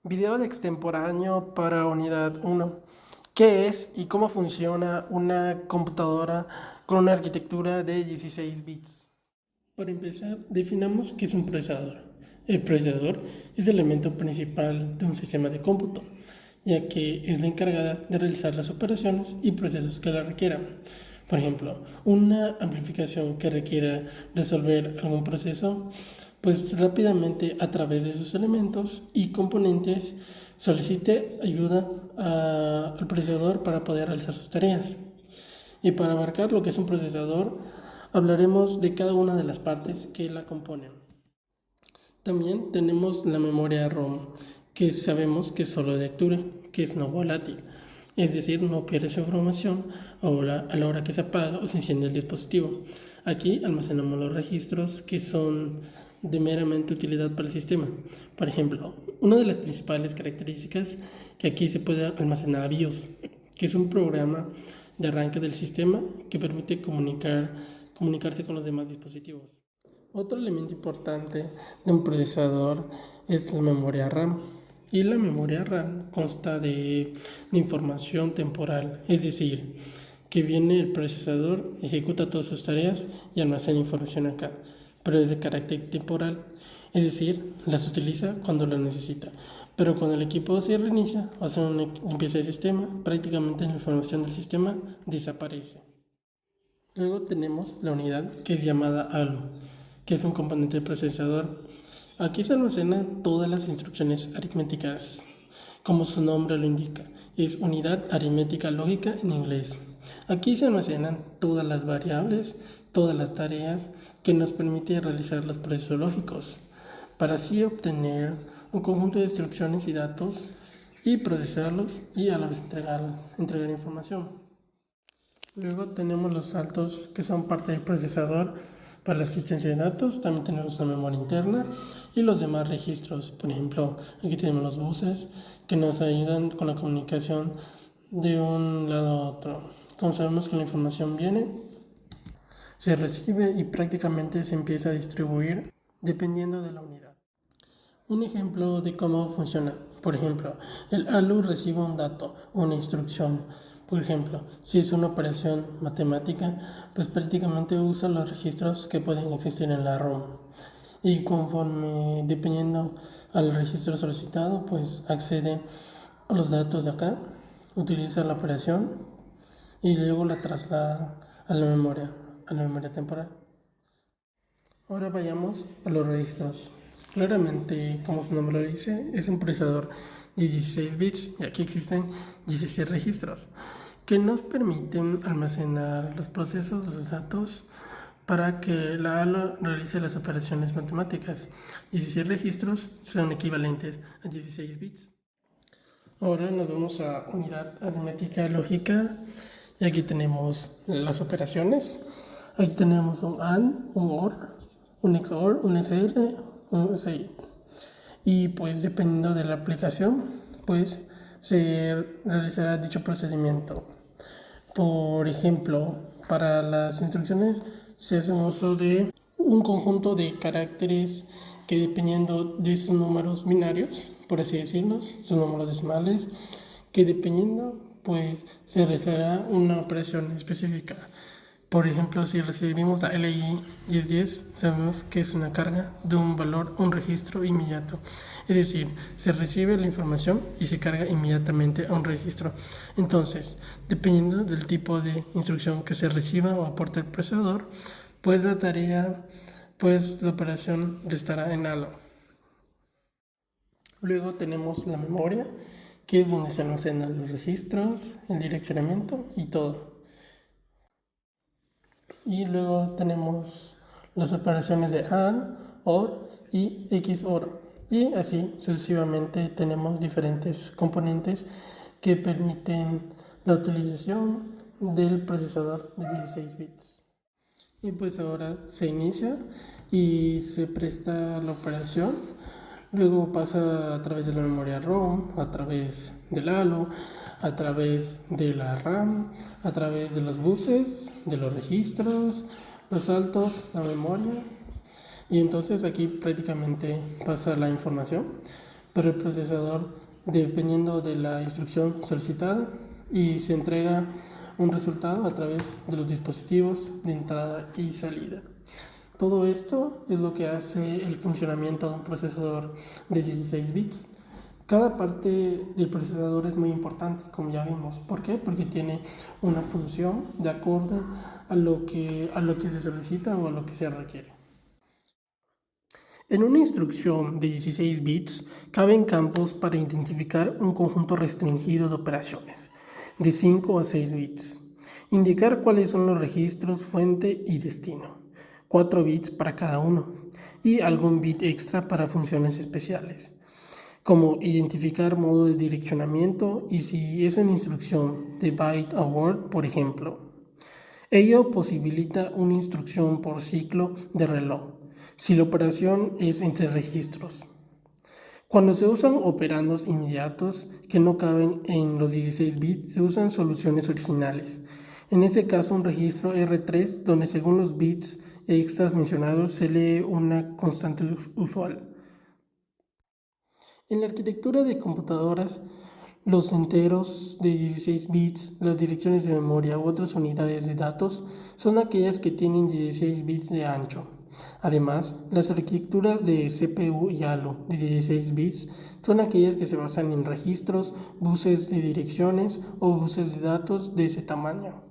Video de extemporáneo para unidad 1. ¿Qué es y cómo funciona una computadora con una arquitectura de 16 bits? Para empezar, definamos qué es un procesador. El procesador es el elemento principal de un sistema de cómputo, ya que es la encargada de realizar las operaciones y procesos que la requieran. Por ejemplo, una amplificación que requiera resolver algún proceso, pues rápidamente a través de sus elementos y componentes solicite ayuda al procesador para poder realizar sus tareas. Y para abarcar lo que es un procesador, hablaremos de cada una de las partes que la componen. También tenemos la memoria ROM, que sabemos que es solo de lectura, que es no volátil, es decir, no pierde su información a la hora que se apaga o se enciende el dispositivo. Aquí almacenamos los registros que son de meramente utilidad para el sistema. Por ejemplo, una de las principales características que aquí se puede almacenar BIOS, que es un programa de arranque del sistema que permite comunicarse con los demás dispositivos. Otro elemento importante de un procesador es la memoria RAM. Y la memoria RAM consta de información temporal, es decir, que viene el procesador, ejecuta todas sus tareas y almacena información acá, pero es de carácter temporal, es decir, las utiliza cuando las necesita. Pero cuando el equipo se reinicia o hace una limpieza de sistema, prácticamente la información del sistema desaparece. Luego tenemos la unidad que es llamada ALU, que es un componente del procesador. Aquí se almacenan todas las instrucciones aritméticas, como su nombre lo indica, es unidad aritmética lógica en inglés. Aquí se almacenan todas las variables, todas las tareas que nos permiten realizar los procesos lógicos, para así obtener un conjunto de instrucciones y datos y procesarlos y a la vez entregar información. Luego tenemos los saltos que son parte del procesador para la asistencia de datos. También tenemos la memoria interna y los demás registros. Por ejemplo, aquí tenemos los buses que nos ayudan con la comunicación de un lado a otro. Como sabemos que la información viene, se recibe y prácticamente se empieza a distribuir dependiendo de la unidad. Un ejemplo de cómo funciona. Por ejemplo, el ALU recibe un dato, una instrucción. Por ejemplo, si es una operación matemática, pues prácticamente usa los registros que pueden existir en la ROM. Y conforme, dependiendo al registro solicitado, pues accede a los datos de acá, utiliza la operación y luego la traslada a la memoria temporal. Ahora vayamos a los registros. Claramente, como su nombre lo dice, es un procesador de 16 bits y aquí existen 16 registros que nos permiten almacenar los procesos, los datos, para que la ALU realice las operaciones matemáticas. 16 registros son equivalentes a 16 bits. Ahora nos vamos a unidad aritmética lógica y aquí tenemos las operaciones. Aquí tenemos un AND, un OR, un XOR, un SL, un SI. Y pues dependiendo de la aplicación, pues se realizará dicho procedimiento. Por ejemplo, para las instrucciones se hace uso de un conjunto de caracteres que dependiendo de sus números binarios, por así decirlo, sus números decimales, que dependiendo pues se realizará una operación específica. Por ejemplo, si recibimos la LI 1010, sabemos que es una carga de un valor, un registro inmediato. Es decir, se recibe la información y se carga inmediatamente a un registro. Entonces, dependiendo del tipo de instrucción que se reciba o aporte el procesador, pues la tarea, pues la operación estará en ALU. Luego tenemos la memoria, que es donde se almacenan los registros, el direccionamiento y todo. Y luego tenemos las operaciones de AND, OR y XOR. Y así sucesivamente tenemos diferentes componentes que permiten la utilización del procesador de 16 bits. Y pues ahora se inicia y se presta la operación. Luego pasa a través de la memoria ROM, a través del ALU, a través de la RAM, a través de los buses, de los registros, los saltos, la memoria. Y entonces aquí prácticamente pasa la información para el procesador dependiendo de la instrucción solicitada y se entrega un resultado a través de los dispositivos de entrada y salida. Todo esto es lo que hace el funcionamiento de un procesador de 16 bits. Cada parte del procesador es muy importante, como ya vimos. ¿Por qué? Porque tiene una función de acuerdo a lo que se solicita o a lo que se requiere. En una instrucción de 16 bits caben campos para identificar un conjunto restringido de operaciones, de 5 a 6 bits. Indicar cuáles son los registros fuente y destino, 4 bits para cada uno, y algún bit extra para funciones especiales, como identificar modo de direccionamiento y si es una instrucción de byte a word, por ejemplo. Ello posibilita una instrucción por ciclo de reloj, si la operación es entre registros. Cuando se usan operandos inmediatos que no caben en los 16 bits, se usan soluciones originales. En este caso, un registro R3, donde según los bits extras mencionados se lee una constante usual. En la arquitectura de computadoras, los enteros de 16 bits, las direcciones de memoria u otras unidades de datos son aquellas que tienen 16 bits de ancho. Además, las arquitecturas de CPU y ALU de 16 bits son aquellas que se basan en registros, buses de direcciones o buses de datos de ese tamaño.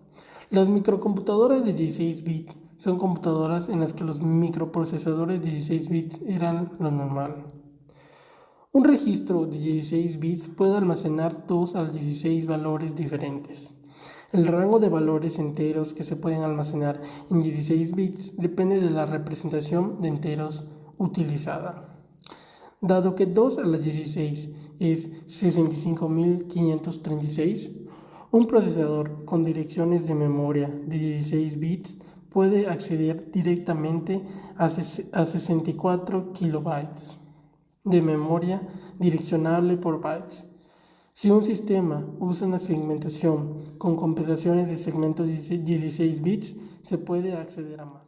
Las microcomputadoras de 16 bits son computadoras en las que los microprocesadores de 16 bits eran lo normal. Un registro de 16 bits puede almacenar 2 a 16 valores diferentes. El rango de valores enteros que se pueden almacenar en 16 bits depende de la representación de enteros utilizada. Dado que 2 a la 16 es 65.536, un procesador con direcciones de memoria de 16 bits puede acceder directamente a 64 kilobytes de memoria direccionable por bytes. Si un sistema usa una segmentación con compensaciones de segmento de 16 bits, se puede acceder a más.